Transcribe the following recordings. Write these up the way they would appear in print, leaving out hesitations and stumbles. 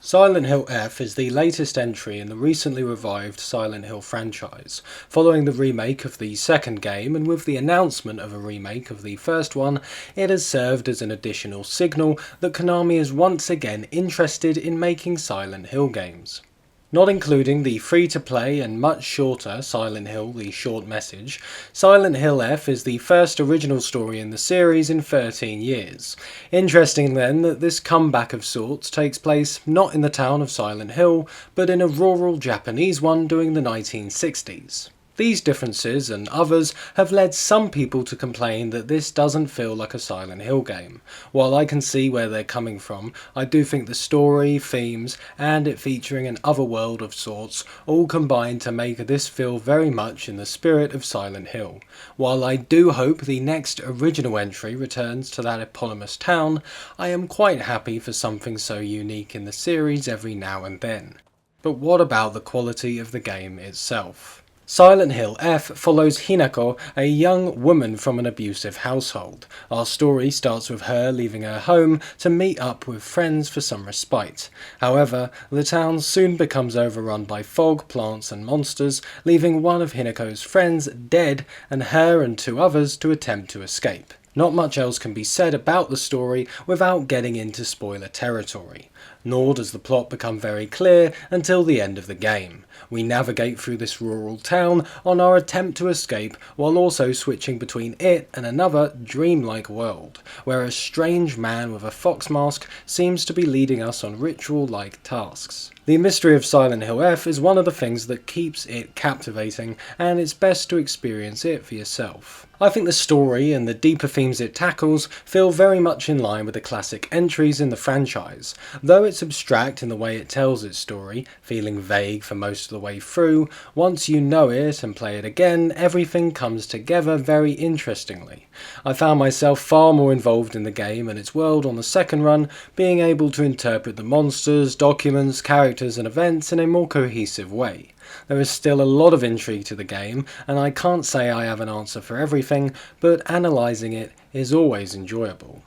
Silent Hill F is the latest entry in the recently revived Silent Hill franchise, following the remake of the second game, and with the announcement of a remake of the first one, it has served as an additional signal that Konami is once again interested in making Silent Hill games. Not including the free-to-play and much shorter Silent Hill: The Short Message, Silent Hill F is the first original story in the series in 13 years. Interesting then that this comeback of sorts takes place not in the town of Silent Hill, but in a rural Japanese one during the 1960s. These differences and others have led some people to complain that this doesn't feel like a Silent Hill game. While I can see where they're coming from, I do think the story, themes, and it featuring an otherworld of sorts all combine to make this feel very much in the spirit of Silent Hill. While I do hope the next original entry returns to that eponymous town, I am quite happy for something so unique in the series every now and then. But what about the quality of the game itself? Silent Hill F follows Hinako, a young woman from an abusive household. Our story starts with her leaving her home to meet up with friends for some respite. However, the town soon becomes overrun by fog, plants and monsters, leaving one of Hinako's friends dead and her and two others to attempt to escape. Not much else can be said about the story without getting into spoiler territory. Nor does the plot become very clear until the end of the game. We navigate through this rural town on our attempt to escape, while also switching between it and another dreamlike world, where a strange man with a fox mask seems to be leading us on ritual-like tasks. The mystery of Silent Hill F is one of the things that keeps it captivating, and it's best to experience it for yourself. I think the story and the deeper themes it tackles feel very much in line with the classic entries in the franchise. Though it's abstract in the way it tells its story, feeling vague for most of the way through, once you know it and play it again, everything comes together very interestingly. I found myself far more involved in the game and its world on the second run, being able to interpret the monsters, documents, characters and events in a more cohesive way. There is still a lot of intrigue to the game, and I can't say I have an answer for everything, but analysing it is always enjoyable.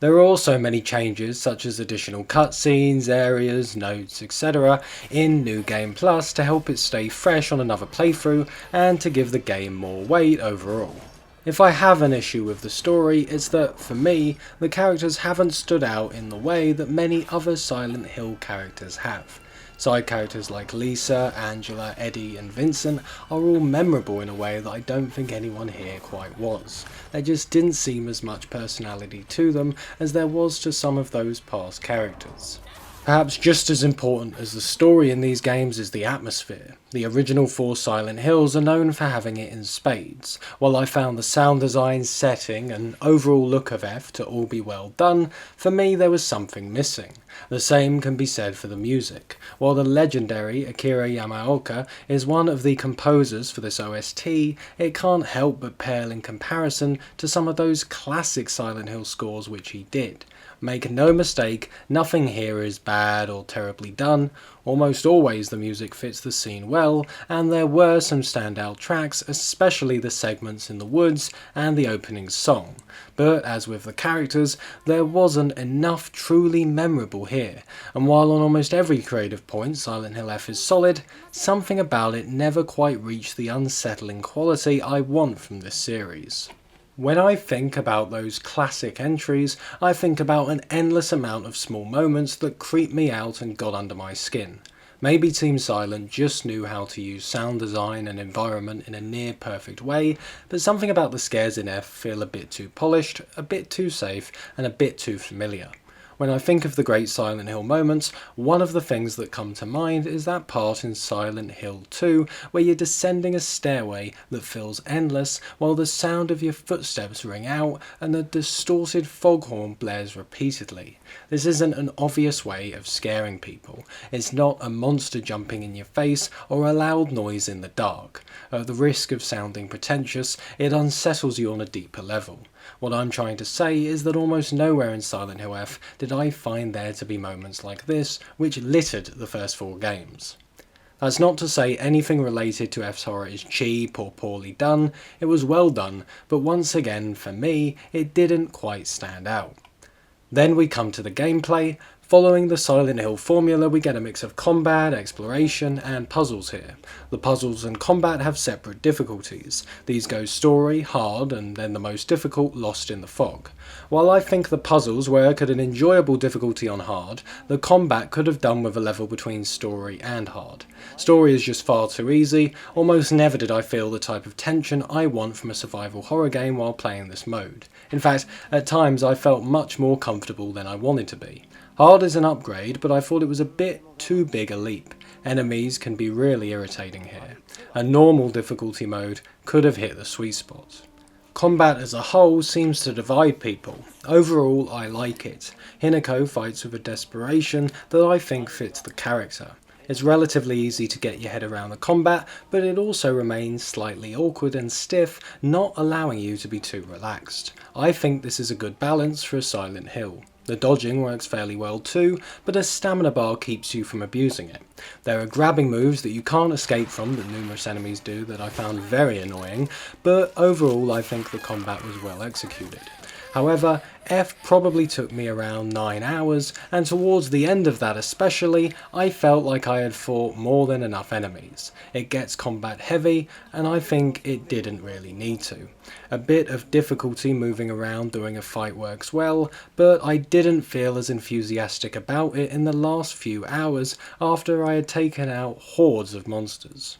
There are also many changes, such as additional cutscenes, areas, notes, etc. in New Game Plus to help it stay fresh on another playthrough and to give the game more weight overall. If I have an issue with the story, it's that, for me, the characters haven't stood out in the way that many other Silent Hill characters have. Side characters like Lisa, Angela, Eddie and Vincent are all memorable in a way that I don't think anyone here quite was. There just didn't seem as much personality to them as there was to some of those past characters. Perhaps just as important as the story in these games is the atmosphere. The original 4 Silent Hills are known for having it in spades. While I found the sound design, setting and overall look of F to all be well done, for me there was something missing. The same can be said for the music. While the legendary Akira Yamaoka is one of the composers for this OST, it can't help but pale in comparison to some of those classic Silent Hill scores which he did. Make no mistake, nothing here is bad or terribly done. Almost always the music fits the scene well, and there were some standout tracks, especially the segments in the woods and the opening song. But as with the characters, there wasn't enough truly memorable here, and while on almost every creative point Silent Hill F is solid, something about it never quite reached the unsettling quality I want from this series. When I think about those classic entries, I think about an endless amount of small moments that creeped me out and got under my skin. Maybe Team Silent just knew how to use sound design and environment in a near perfect way, but something about the scares in F feel a bit too polished, a bit too safe, and a bit too familiar. When I think of the great Silent Hill moments, one of the things that come to mind is that part in Silent Hill 2 where you're descending a stairway that feels endless while the sound of your footsteps ring out and the distorted foghorn blares repeatedly. This isn't an obvious way of scaring people. It's not a monster jumping in your face or a loud noise in the dark. At the risk of sounding pretentious, it unsettles you on a deeper level. What I'm trying to say is that almost nowhere in Silent Hill F did I find there to be moments like this, which littered the first 4 games. That's not to say anything related to F's horror is cheap or poorly done. It was well done, but once again, for me, it didn't quite stand out. Then we come to the gameplay. Following the Silent Hill formula, we get a mix of combat, exploration, and puzzles here. The puzzles and combat have separate difficulties. These go story, hard, and then the most difficult, Lost in the Fog. While I think the puzzles work at an enjoyable difficulty on hard, the combat could have done with a level between story and hard. Story is just far too easy. Almost never did I feel the type of tension I want from a survival horror game while playing this mode. In fact, at times I felt much more comfortable than I wanted to be. Hard is an upgrade, but I thought it was a bit too big a leap. Enemies can be really irritating here. A normal difficulty mode could have hit the sweet spot. Combat as a whole seems to divide people. Overall, I like it. Hinako fights with a desperation that I think fits the character. It's relatively easy to get your head around the combat, but it also remains slightly awkward and stiff, not allowing you to be too relaxed. I think this is a good balance for a Silent Hill. The dodging works fairly well too, but a stamina bar keeps you from abusing it. There are grabbing moves that you can't escape from that numerous enemies do that I found very annoying, but overall I think the combat was well executed. However, F probably took me around 9 hours, and towards the end of that especially, I felt like I had fought more than enough enemies. It gets combat heavy, and I think it didn't really need to. A bit of difficulty moving around during a fight works well, but I didn't feel as enthusiastic about it in the last few hours after I had taken out hordes of monsters.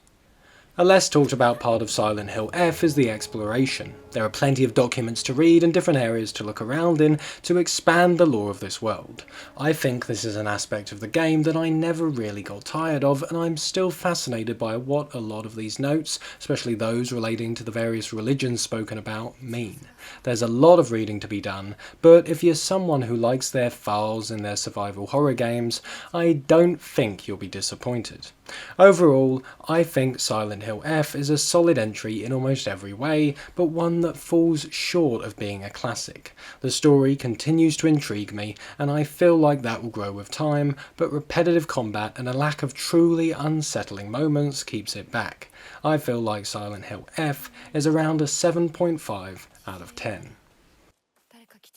A less talked about part of Silent Hill F is the exploration. There are plenty of documents to read and different areas to look around in to expand the lore of this world. I think this is an aspect of the game that I never really got tired of, and I'm still fascinated by what a lot of these notes, especially those relating to the various religions spoken about, mean. There's a lot of reading to be done, but if you're someone who likes their files in their survival horror games, I don't think you'll be disappointed. Overall, I think Silent Hill F is a solid entry in almost every way, but one that falls short of being a classic. The story continues to intrigue me, and I feel like that will grow with time, but repetitive combat and a lack of truly unsettling moments keeps it back. I feel like Silent Hill F is around a 7.5 out of 10.